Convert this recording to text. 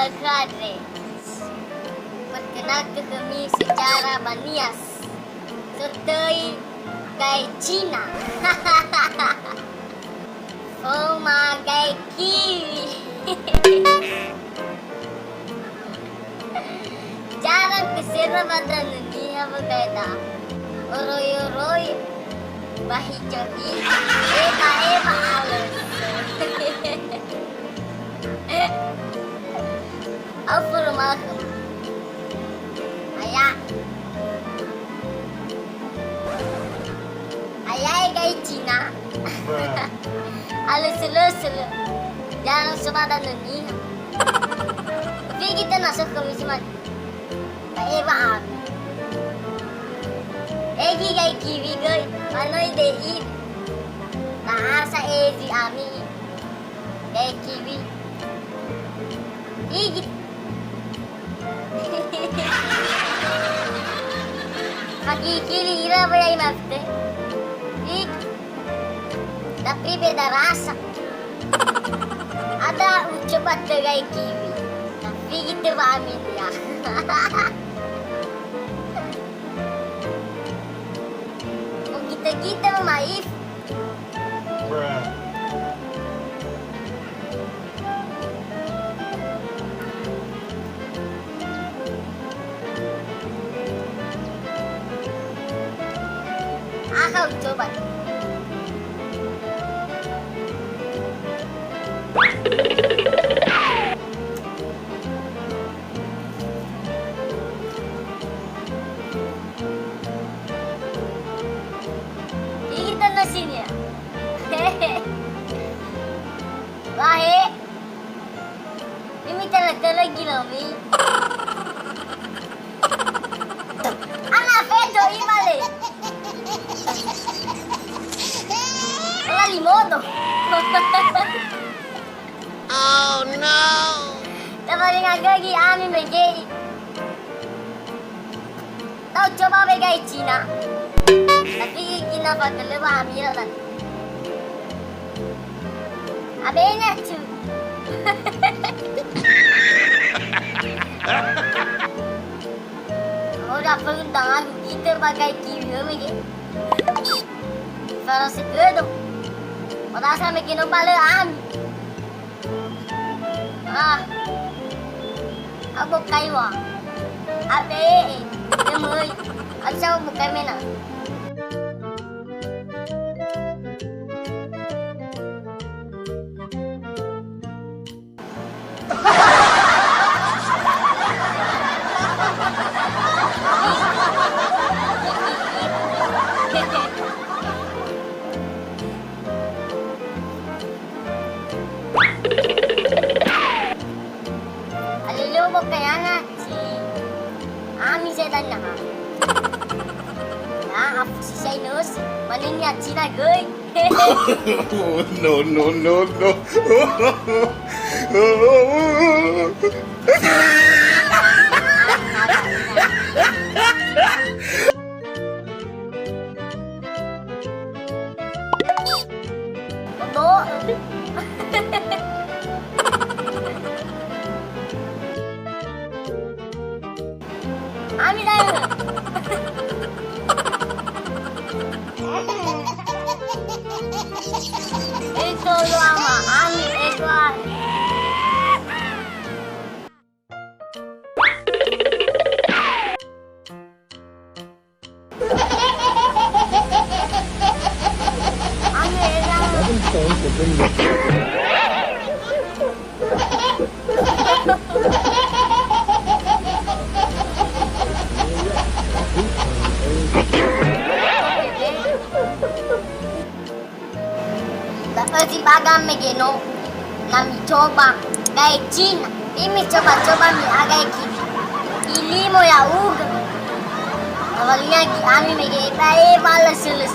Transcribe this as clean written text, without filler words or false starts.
Kadre. Perkenalkan kami secara Nias sertai GAE China. Oh my GAE Kiwi. Jarang kesera pada dunia berkata oroi bahijahi eva halus. Assalamualaikum. Ayah GAE China. Halus. Jarang sepada dunia. Tapi kita masuk ke wisma. Eva Egi GAE Kiwi goy, manoi dei. Nah, sa Egi ami GAE Kiwi. Igi. Kaki kiri ira bayai mafte. Igi. Tapi beda rasa. Ada ucapan GAE Kiwi. Tapi kita amin ya. Kita memaif. Akau coba. Sini ya. Wahe. Ini terlalu lagi loh mi. Anak pedo imale. Lali modo. Oh no. Tapi ngagagi ami megei. Tahu coba GAE China. Tapi kenapa kelewat ambil kan? Abenya cu. Udah peruntangan kita pakai kiwi lagi. Kalau segitu, pada sampai kena balik ambil. Aku kaiwa. Abe, demoi. Asal bukan mana. Alilo kaya nga si Ami sedan na ha. Ya, ako si Sinus, maninya China goy. No. Ami dah. Itu lama, Ami itu. Dapat bagam megeno, nami coba GAE China. Ini coba mi GAE Kiwi. Ili mo ya uga. Awalnya kami mege bae balas sini.